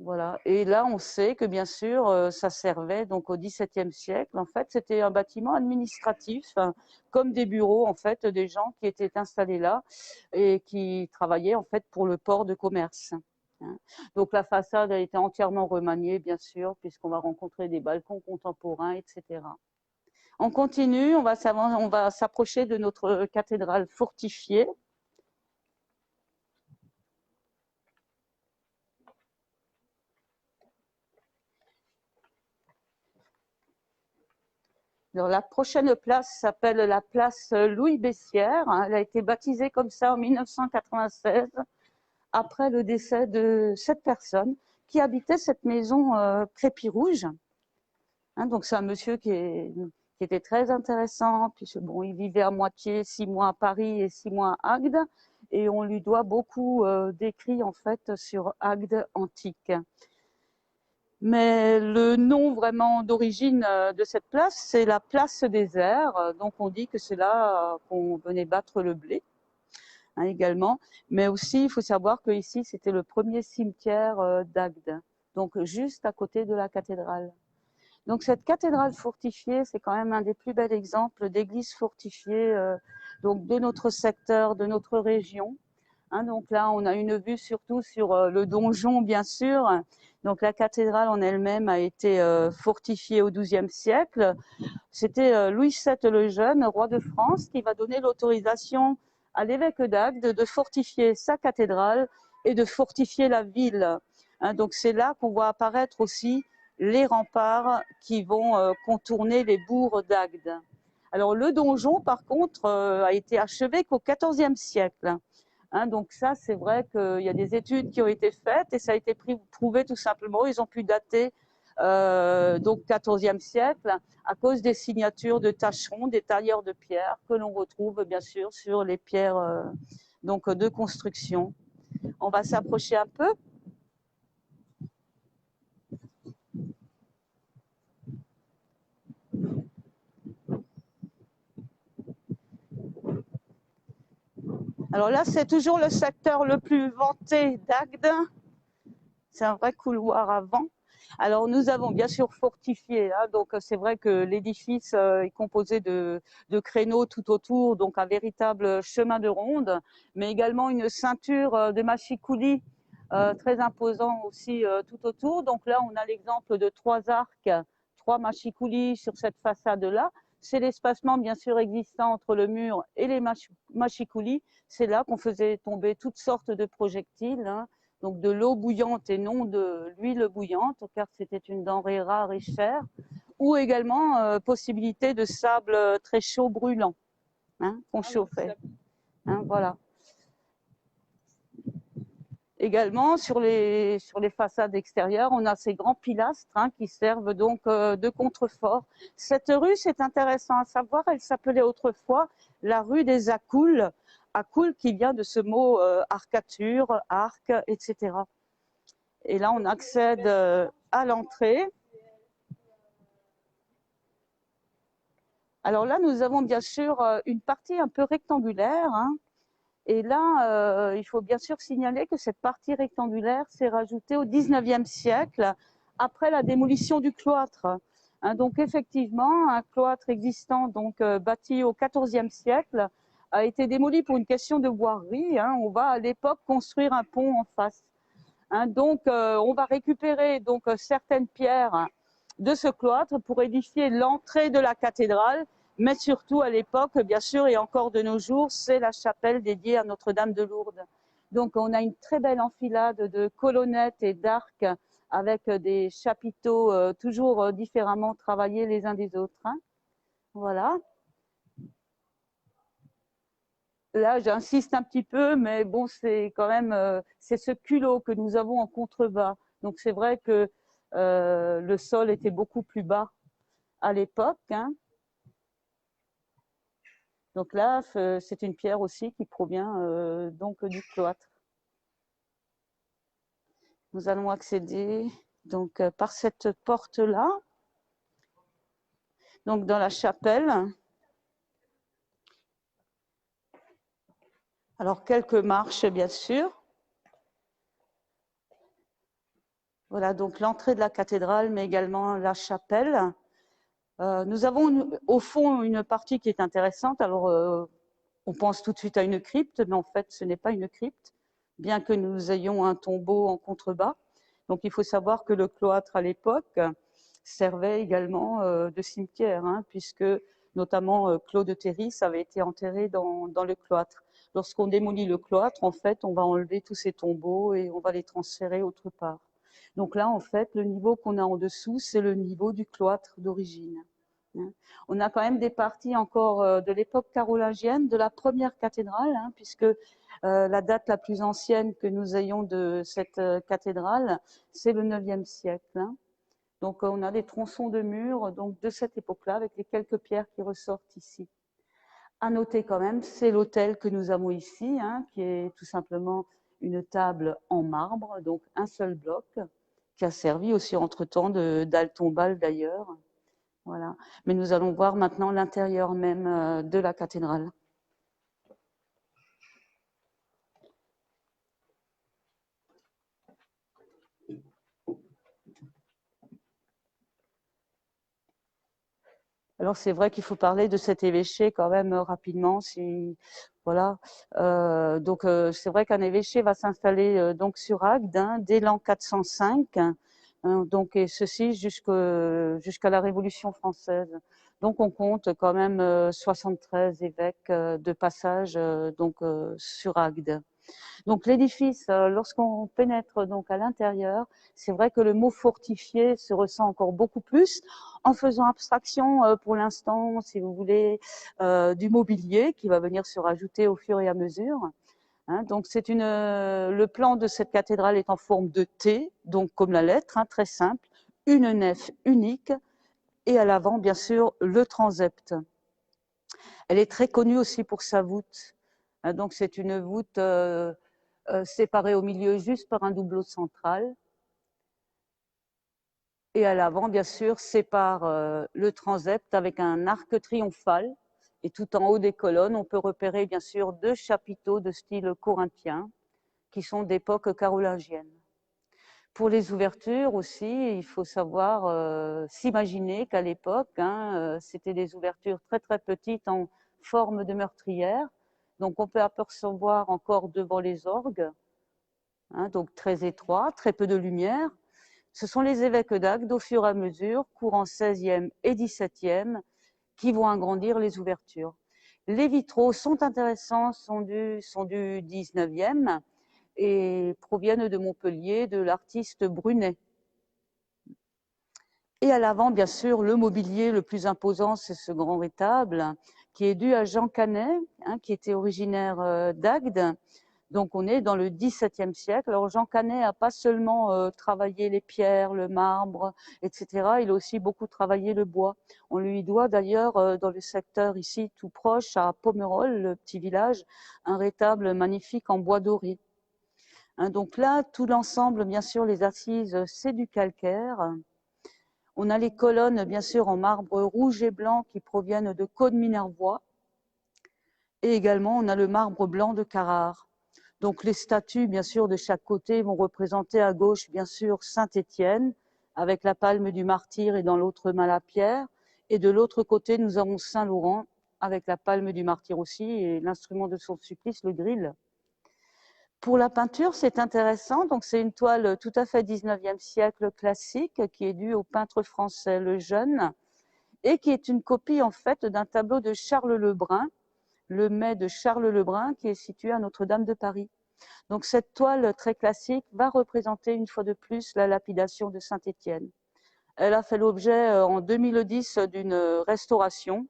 Voilà. Et là, on sait que bien sûr, ça servait donc au XVIIe siècle. En fait, c'était un bâtiment administratif, comme des bureaux en fait, des gens qui étaient installés là et qui travaillaient en fait pour le port de commerce. Donc la façade a été entièrement remaniée, bien sûr, puisqu'on va rencontrer des balcons contemporains, etc. On continue, on va s'approcher de notre cathédrale fortifiée. Alors, la prochaine place s'appelle la place Louis Bessières. Elle a été baptisée comme ça en 1996, après le décès de 7 personnes qui habitaient cette maison Crépy-Rouge. Donc c'est un monsieur qui était très intéressant, puisque bon, il vivait à moitié 6 mois à Paris et 6 mois à Agde, et on lui doit beaucoup d'écrits en fait sur Agde antique. Mais le nom vraiment d'origine de cette place, c'est la place des Airs. Donc on dit que c'est là qu'on venait battre le blé, également. Mais aussi, il faut savoir que ici, c'était le premier cimetière d'Agde, donc juste à côté de la cathédrale. Donc cette cathédrale fortifiée, c'est quand même un des plus bels exemples d'église fortifiée donc de notre secteur, de notre région. Donc là, on a une vue surtout sur le donjon, bien sûr. Donc la cathédrale en elle-même a été fortifiée au XIIe siècle. C'était Louis VII le Jeune, roi de France, qui va donner l'autorisation à l'évêque d'Agde de fortifier sa cathédrale et de fortifier la ville. Donc c'est là qu'on voit apparaître aussi les remparts qui vont contourner les bourgs d'Agde. Alors le donjon, par contre, a été achevé qu'au XIVe siècle. Donc ça, c'est vrai qu'il y a des études qui ont été faites et ça a été prouvé tout simplement. Ils ont pu dater donc XIVe siècle à cause des signatures de tâcherons, des tailleurs de pierre que l'on retrouve bien sûr sur les pierres donc de construction. On va s'approcher un peu. Alors là, c'est toujours le secteur le plus vanté d'Agde. C'est un vrai couloir avant. Alors nous avons bien sûr fortifié, hein, donc c'est vrai que l'édifice est composé de créneaux tout autour, donc un véritable chemin de ronde, mais également une ceinture de machicoulis très imposant aussi tout autour. Donc là, on a l'exemple de 3 arcs, 3 machicoulis sur cette façade-là. C'est l'espacement bien sûr existant entre le mur et les machicoulis. C'est là qu'on faisait tomber toutes sortes de projectiles, hein, donc de l'eau bouillante et non de l'huile bouillante, car c'était une denrée rare et chère, ou également possibilité de sable très chaud brûlant, hein, qu'on chauffait. Hein, voilà. Également, sur les façades extérieures, on a ces grands pilastres, hein, qui servent donc de contrefort. Cette rue, c'est intéressant à savoir, elle s'appelait autrefois la rue des Accoules, Accoul qui vient de ce mot arcature, arc, etc. Et là, on accède à l'entrée. Alors là, nous avons bien sûr une partie un peu rectangulaire, hein. Et là, il faut bien sûr signaler que cette partie rectangulaire s'est rajoutée au XIXe siècle, après la démolition du cloître. Hein, donc effectivement, un cloître existant, donc bâti au XIVe siècle, a été démoli pour une question de voirie, hein. On va à l'époque construire un pont en face. Hein, donc on va récupérer donc certaines pierres de ce cloître pour édifier l'entrée de la cathédrale, mais surtout à l'époque, bien sûr, et encore de nos jours, c'est la chapelle dédiée à Notre-Dame de Lourdes. Donc on a une très belle enfilade de colonnettes et d'arcs avec des chapiteaux toujours différemment travaillés les uns des autres, hein. Voilà. Là, j'insiste un petit peu, mais bon, c'est quand même c'est ce culot que nous avons en contrebas. Donc c'est vrai que le sol était beaucoup plus bas à l'époque, hein. Donc là, c'est une pierre aussi qui provient donc du cloître. Nous allons accéder donc par cette porte-là, donc dans la chapelle. Alors quelques marches bien sûr. Voilà donc l'entrée de la cathédrale, mais également la chapelle. Nous avons au fond une partie qui est intéressante. Alors on pense tout de suite à une crypte, mais en fait ce n'est pas une crypte, bien que nous ayons un tombeau en contrebas. Donc il faut savoir que le cloître à l'époque servait également de cimetière, hein, puisque notamment Claude Théris avait été enterré dans le cloître. Lorsqu'on démolit le cloître, en fait, on va enlever tous ces tombeaux et on va les transférer autre part. Donc là, en fait, le niveau qu'on a en dessous, c'est le niveau du cloître d'origine. On a quand même des parties encore de l'époque carolingienne, de la première cathédrale, hein, puisque la date la plus ancienne que nous ayons de cette cathédrale, c'est le IXe siècle, hein. Donc on a des tronçons de murs donc de cette époque-là avec les quelques pierres qui ressortent ici. À noter quand même, c'est l'autel que nous avons ici, hein, qui est tout simplement une table en marbre, donc un seul bloc, qui a servi aussi entre-temps de dalle tombale d'ailleurs. Voilà. Mais nous allons voir maintenant l'intérieur même de la cathédrale. Alors c'est vrai qu'il faut parler de cet évêché quand même rapidement. Voilà. Donc c'est vrai qu'un évêché va s'installer donc sur Agde, hein, dès l'an 405. Hein, donc et ceci jusqu'à la Révolution française. Donc on compte quand même 73 évêques de passage donc sur Agde. Donc l'édifice, lorsqu'on pénètre donc à l'intérieur, c'est vrai que le mot fortifié se ressent encore beaucoup plus, en faisant abstraction pour l'instant, si vous voulez, du mobilier qui va venir se rajouter au fur et à mesure. Hein, donc c'est le plan de cette cathédrale est en forme de T, donc comme la lettre, hein, très simple, une nef unique et à l'avant bien sûr le transept. Elle est très connue aussi pour sa voûte. Hein, donc c'est une voûte séparé au milieu juste par un doubleau central. Et à l'avant, bien sûr, sépare le transept avec un arc triomphal. Et tout en haut des colonnes, on peut repérer bien sûr 2 chapiteaux de style corinthien qui sont d'époque carolingienne. Pour les ouvertures aussi, il faut savoir s'imaginer qu'à l'époque, c'était des ouvertures très très petites en forme de meurtrière. Donc on peut apercevoir encore devant les orgues, donc très étroit, très peu de lumière. Ce sont les évêques d'Agde, au fur et à mesure, courant 16e et 17e, qui vont agrandir les ouvertures. Les vitraux sont intéressants, sont du 19e et proviennent de Montpellier, de l'artiste Brunet. Et à l'avant, bien sûr, le mobilier le plus imposant, c'est ce grand rétable, qui est dû à Jean Canet, qui était originaire d'Agde. Donc on est dans le XVIIe siècle. Alors Jean Canet n'a pas seulement travaillé les pierres, le marbre, etc. Il a aussi beaucoup travaillé le bois. On lui doit d'ailleurs dans le secteur ici tout proche, à Pomerol, le petit village, un rétable magnifique en bois doré. Donc là, tout l'ensemble, bien sûr, les assises, c'est du calcaire. On a les colonnes, bien sûr, en marbre rouge et blanc qui proviennent de Caunes-Minervois. Et également, on a le marbre blanc de Carrare. Donc les statues, bien sûr, de chaque côté vont représenter à gauche, bien sûr, Saint-Étienne, avec la palme du martyr et dans l'autre main la pierre. Et de l'autre côté, nous avons Saint-Laurent, avec la palme du martyr aussi, et l'instrument de son supplice, le grill. Pour la peinture, c'est intéressant. Donc c'est une toile tout à fait 19e siècle classique, qui est due au peintre français Lejeune, et qui est une copie, en fait, d'un tableau de Charles Lebrun, le Mai de Charles Lebrun, qui est situé à Notre-Dame de Paris. Donc cette toile très classique va représenter une fois de plus la lapidation de Saint-Étienne. Elle a fait l'objet en 2010 d'une restauration.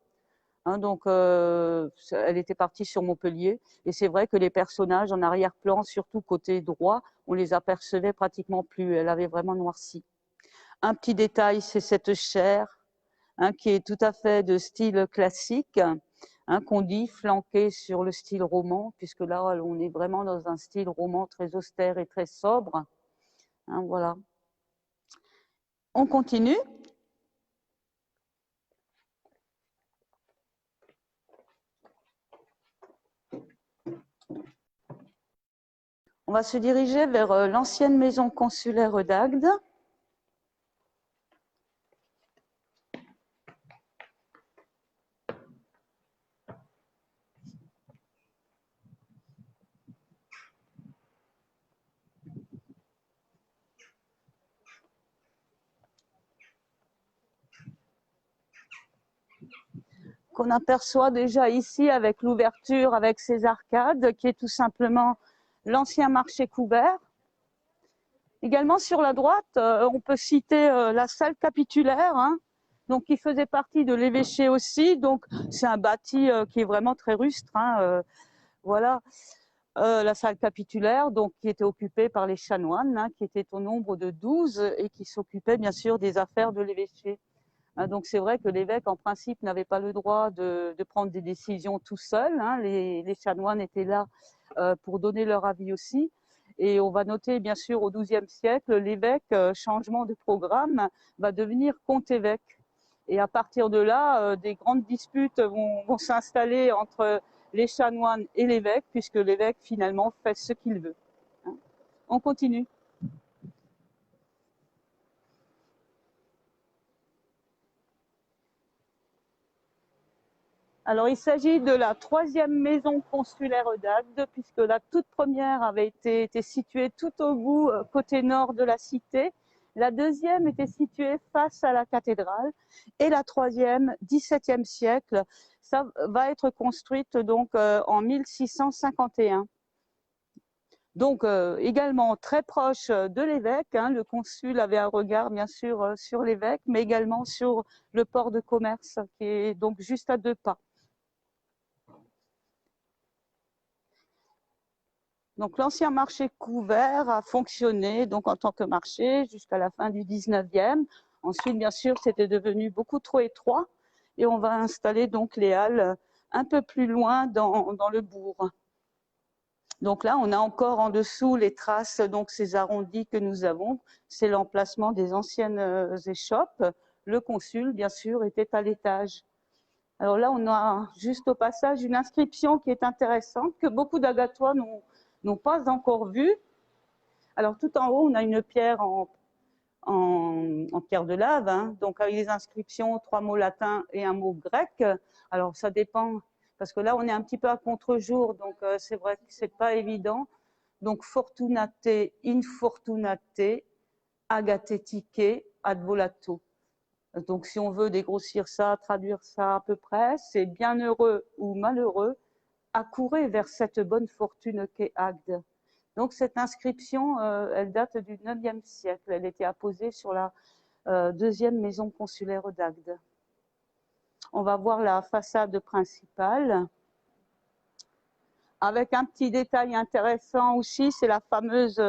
Donc elle était partie sur Montpellier. Et c'est vrai que les personnages en arrière-plan, surtout côté droit, on les apercevait pratiquement plus. Elle avait vraiment noirci. Un petit détail, c'est cette chaire qui est tout à fait de style classique. Qu'on dit flanqué sur le style roman, puisque là, on est vraiment dans un style roman très austère et très sobre. Voilà. On continue. On va se diriger vers l'ancienne maison consulaire d'Agde. Qu'on aperçoit déjà ici avec l'ouverture, avec ces arcades, qui est tout simplement l'ancien marché couvert. Également sur la droite, on peut citer la salle capitulaire, donc qui faisait partie de l'évêché aussi. Donc c'est un bâti qui est vraiment très rustre. Voilà, la salle capitulaire, donc qui était occupée par les chanoines, qui étaient au nombre de 12 et qui s'occupaient bien sûr des affaires de l'évêché. Donc c'est vrai que l'évêque, en principe, n'avait pas le droit de prendre des décisions tout seul. Les chanoines étaient là pour donner leur avis aussi. Et on va noter, bien sûr, au XIIe siècle, l'évêque, changement de programme, va devenir comte-évêque. Et à partir de là, des grandes disputes vont s'installer entre les chanoines et l'évêque, puisque l'évêque, finalement, fait ce qu'il veut. On continue. Alors, il s'agit de la 3e maison consulaire d'Agde, puisque la toute première avait été située tout au bout, côté nord de la cité. La 2e était située face à la cathédrale. Et la 3e, 17e siècle, ça va être construite donc en 1651. Donc également très proche de l'évêque. Le consul avait un regard bien sûr sur l'évêque, mais également sur le port de commerce, qui est donc juste à 2 pas. Donc l'ancien marché couvert a fonctionné donc en tant que marché jusqu'à la fin du 19e. Ensuite, bien sûr, c'était devenu beaucoup trop étroit et on va installer donc les halles un peu plus loin dans le bourg. Donc là, on a encore en dessous les traces, donc ces arrondis que nous avons. C'est l'emplacement des anciennes échoppes. Le consul, bien sûr, était à l'étage. Alors là, on a juste au passage une inscription qui est intéressante, que beaucoup d'Agatois n'ont pas encore vue. Alors tout en haut, on a une pierre en pierre de lave, hein, donc avec des inscriptions, 3 mots latins et un mot grec. Alors ça dépend, parce que là on est un petit peu à contre-jour, donc c'est vrai que c'est pas évident. Donc fortunate, infortunate, agatetike, ad volato. Donc si on veut dégrossir ça, traduire ça à peu près, c'est bienheureux ou malheureux, accourez vers cette bonne fortune qu'est Agde. Donc cette inscription, elle date du 9e siècle. Elle était apposée sur la deuxième maison consulaire d'Agde. On va voir la façade principale. Avec un petit détail intéressant aussi, c'est la fameuse,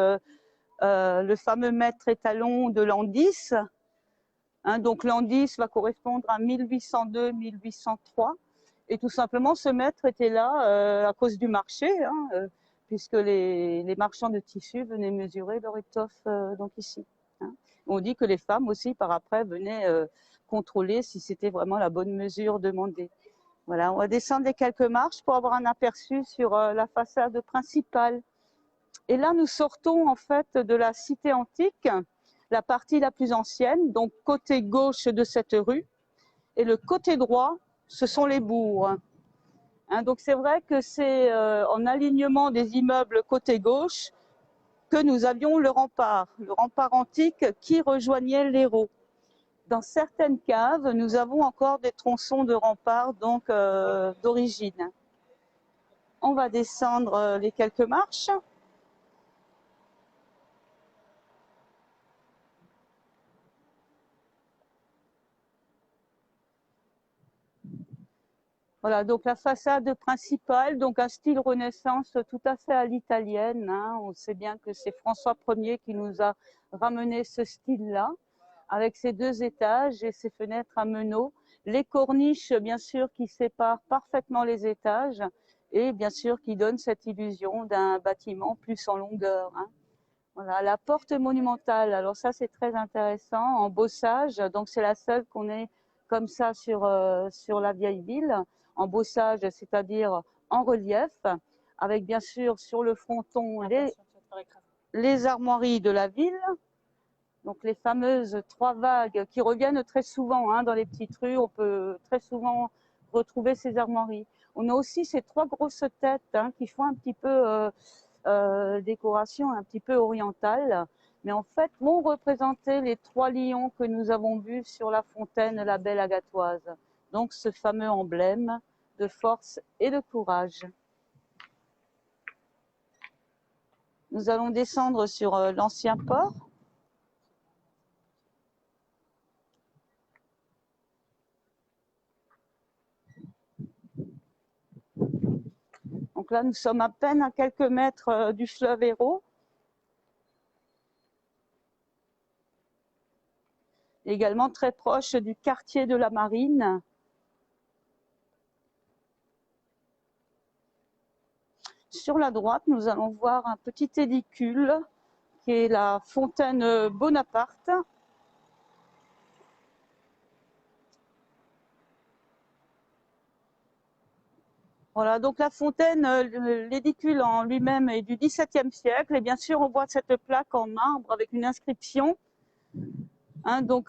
le fameux mètre étalon de l'an 10. Hein, donc l'an 10 va correspondre à 1802-1803. Et tout simplement, ce mètre était là à cause du marché, hein, puisque les marchands de tissus venaient mesurer leur étoffe donc ici. Hein. On dit que les femmes aussi, par après, venaient contrôler si c'était vraiment la bonne mesure demandée. Voilà, on va descendre les quelques marches pour avoir un aperçu sur la façade principale. Et là, nous sortons en fait de la cité antique, la partie la plus ancienne, donc côté gauche de cette rue, et le côté droit, ce sont les bourgs. Hein, donc c'est vrai que c'est en alignement des immeubles côté gauche que nous avions le rempart antique qui rejoignait l'Hérault. Dans certaines caves, nous avons encore des tronçons de remparts donc d'origine. On va descendre les quelques marches. Voilà, donc la façade principale, donc un style Renaissance tout à fait à l'italienne. Hein. On sait bien que c'est François Ier qui nous a ramené ce style-là, avec ses 2 étages et ses fenêtres à meneaux. Les corniches, bien sûr, qui séparent parfaitement les étages et bien sûr qui donnent cette illusion d'un bâtiment plus en longueur. Hein. Voilà, la porte monumentale, alors ça c'est très intéressant, en bossage, donc c'est la seule qu'on ait comme ça sur la vieille ville, en bossage, c'est-à-dire en relief, avec bien sûr sur le fronton les armoiries de la ville, donc les fameuses 3 vagues qui reviennent très souvent hein, dans les petites rues, on peut très souvent retrouver ces armoiries. On a aussi ces 3 grosses têtes hein, qui font un petit peu décoration un petit peu orientale, mais en fait vont représenter les 3 lions que nous avons vus sur la fontaine la Belle Agatoise. Donc ce fameux emblème de force et de courage. Nous allons descendre sur l'ancien port. Donc là, nous sommes à peine à quelques mètres du fleuve Hérault. Également très proche du quartier de la Marine. Sur la droite, nous allons voir un petit édicule qui est la fontaine Bonaparte. Voilà, donc la fontaine, l'édicule en lui-même est du XVIIe siècle. Et bien sûr, on voit cette plaque en marbre avec une inscription. Hein, donc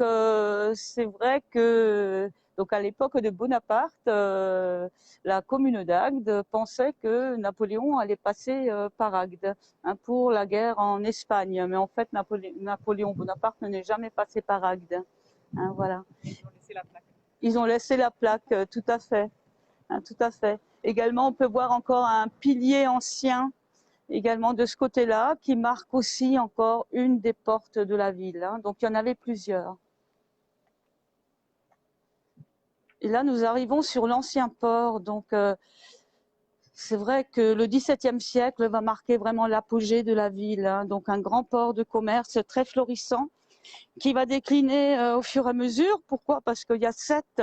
c'est vrai que donc à l'époque de Bonaparte, la commune d'Agde pensait que Napoléon allait passer par Agde hein, pour la guerre en Espagne. Mais en fait, Napoléon Bonaparte n'est jamais passé par Agde. Hein, voilà. Ils ont laissé la plaque. Ils ont laissé la plaque, tout à fait. Hein, tout à fait. Également, on peut voir encore un pilier ancien, également de ce côté-là, qui marque aussi encore une des portes de la ville. Hein. Donc, il y en avait plusieurs. Et là, nous arrivons sur l'ancien port. Donc, c'est vrai que le XVIIe siècle va marquer vraiment l'apogée de la ville. Hein. Donc, un grand port de commerce très florissant qui va décliner au fur et à mesure. Pourquoi? Parce qu'il y a Sète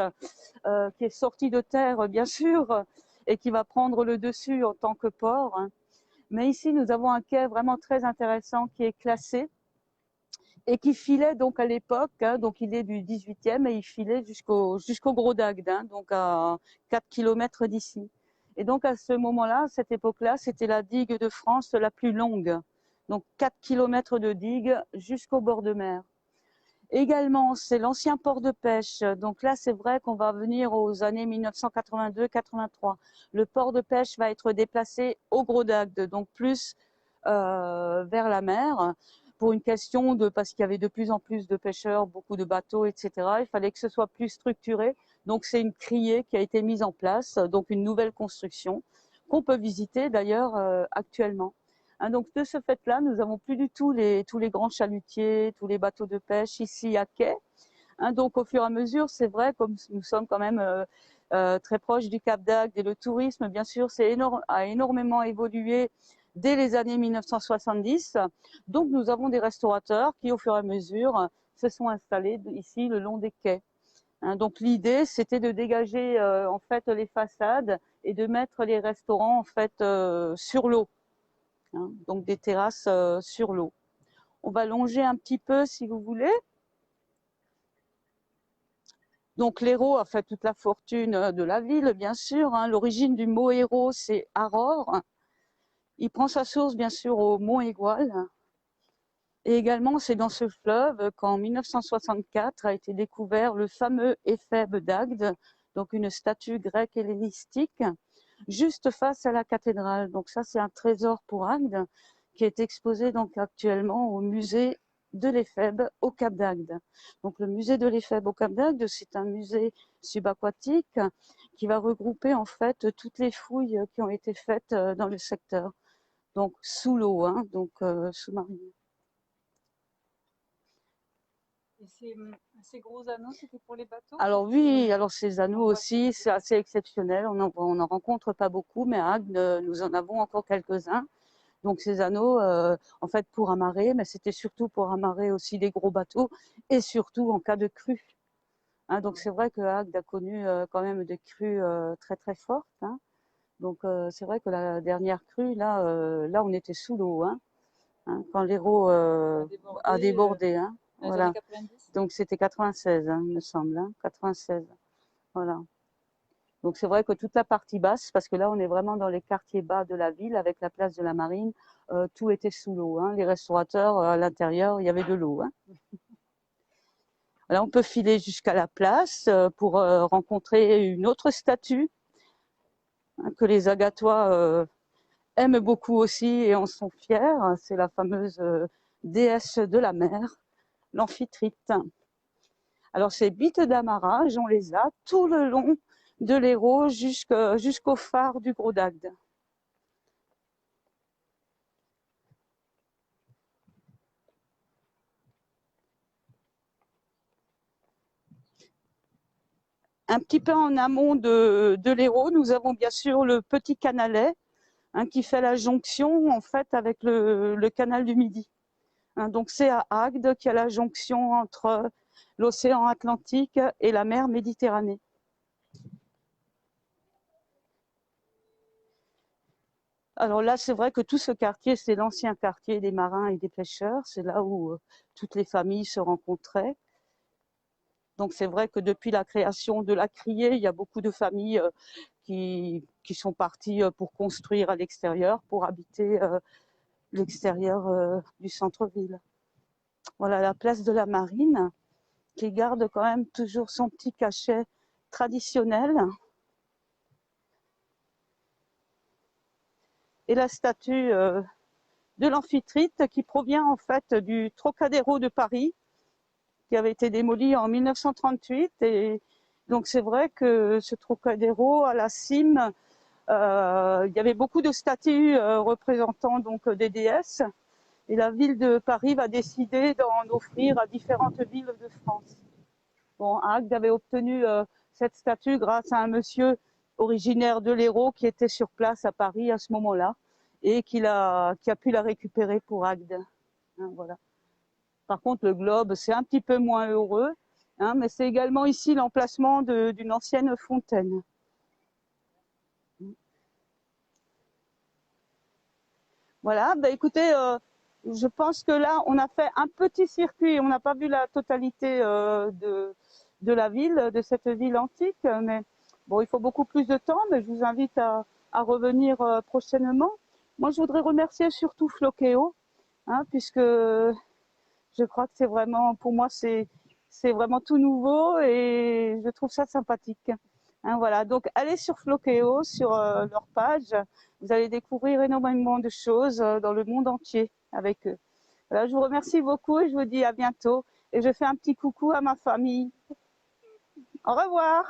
qui est sorti de terre, bien sûr, et qui va prendre le dessus en tant que port. Hein. Mais ici, nous avons un quai vraiment très intéressant qui est classé et qui filait donc à l'époque, hein, donc il est du 18e et il filait jusqu'au Gros d'Agde, hein, donc à 4 kilomètres d'ici. Et donc à ce moment-là, à cette époque-là, c'était la digue de France la plus longue. Donc 4 kilomètres de digue jusqu'au bord de mer. Également, c'est l'ancien port de pêche. Donc là, c'est vrai qu'on va venir aux années 1982-83. Le port de pêche va être déplacé au Gros d'Agde, donc plus vers la mer, pour une question de parce qu'il y avait de plus en plus de pêcheurs, beaucoup de bateaux, etc. Il fallait que ce soit plus structuré. Donc c'est une criée qui a été mise en place, donc une nouvelle construction qu'on peut visiter d'ailleurs actuellement. Hein, donc de ce fait-là, nous avons plus du tout tous les grands chalutiers, tous les bateaux de pêche ici à quai. Hein, donc au fur et à mesure, c'est vrai, comme nous sommes quand même très proches du Cap d'Agde et le tourisme, bien sûr, a énormément évolué dès les années 1970. Donc nous avons des restaurateurs qui, au fur et à mesure, se sont installés ici le long des quais. Hein, donc l'idée, c'était de dégager en fait les façades et de mettre les restaurants en fait sur l'eau. Hein, donc des terrasses sur l'eau. On va longer un petit peu si vous voulez. Donc l'héros a fait toute la fortune de la ville, bien sûr. Hein. L'origine du mot héros, c'est Aror. Il prend sa source, bien sûr, au Mont Égual. Et également, c'est dans ce fleuve qu'en 1964 a été découvert le fameux éphèbe d'Agde, donc une statue grecque hellénistique, juste face à la cathédrale. Donc ça, c'est un trésor pour Agde, qui est exposé donc actuellement au musée de l'éphèbe au Cap d'Agde. Donc le musée de l'éphèbe au Cap d'Agde, c'est un musée subaquatique qui va regrouper en fait toutes les fouilles qui ont été faites dans le secteur. Donc sous l'eau, hein, donc sous-marine. Et ces gros anneaux, c'était pour les bateaux? Alors oui, alors ces anneaux aussi, c'est assez exceptionnel. On en rencontre pas beaucoup, mais à Agde, nous en avons encore quelques-uns. Donc ces anneaux, en fait, pour amarrer, mais c'était surtout pour amarrer aussi des gros bateaux et surtout en cas de crue. Hein, donc c'est vrai que Agde a connu quand même des crues très très fortes. Hein. Donc c'est vrai que la dernière crue, là on était sous l'eau, hein, quand l'Hérault a débordé. Hein, dans les voilà. années 90. Donc c'était 96, hein, il me semble, hein, 96. Voilà. Donc c'est vrai que toute la partie basse, parce que là on est vraiment dans les quartiers bas de la ville avec la place de la Marine, tout était sous l'eau. Hein. Les restaurateurs à l'intérieur, il y avait de l'eau. Hein. Là on peut filer jusqu'à la place pour rencontrer une autre statue hein, que les Agatois aiment beaucoup aussi et en sont fiers. C'est la fameuse déesse de la mer, l'Amphitrite. Alors ces bites d'amarrage, on les a tout le long de l'Hérault jusqu'au phare du Gros d'Agde. Un petit peu en amont de l'Hérault, nous avons bien sûr le petit canalet hein, qui fait la jonction en fait avec le canal du Midi. Hein, donc c'est à Agde qu'il y a la jonction entre l'océan Atlantique et la mer Méditerranée. Alors là, c'est vrai que tout ce quartier, c'est l'ancien quartier des marins et des pêcheurs. C'est là où toutes les familles se rencontraient. Donc c'est vrai que depuis la création de la criée, il y a beaucoup de familles qui sont parties pour construire à l'extérieur, pour habiter l'extérieur du centre-ville. Voilà la place de la Marine qui garde quand même toujours son petit cachet traditionnel. Et la statue de l'Amphitrite qui provient en fait du Trocadéro de Paris qui avait été démoli en 1938 et donc c'est vrai que ce Trocadéro à la cime il y avait beaucoup de statues représentant donc des déesses et la ville de Paris va décider d'en offrir à différentes villes de France. Bon, Agde avait obtenu cette statue grâce à un monsieur originaire de l'Hérault qui était sur place à Paris à ce moment-là et qui a pu la récupérer pour Agde. Hein, voilà. Par contre, le globe, c'est un petit peu moins heureux, hein, mais c'est également ici l'emplacement d'une ancienne fontaine. Voilà, bah écoutez, je pense que là, on a fait un petit circuit, on n'a pas vu la totalité de la ville, de cette ville antique, mais bon, il faut beaucoup plus de temps, mais je vous invite à revenir prochainement. Moi, je voudrais remercier surtout Floqueo, hein, puisque je crois que c'est vraiment, pour moi, c'est vraiment tout nouveau et je trouve ça sympathique. Hein, voilà, donc allez sur Floqueo, sur leur page, vous allez découvrir énormément de choses dans le monde entier avec eux. Voilà, je vous remercie beaucoup et je vous dis à bientôt. Et je fais un petit coucou à ma famille. Au revoir.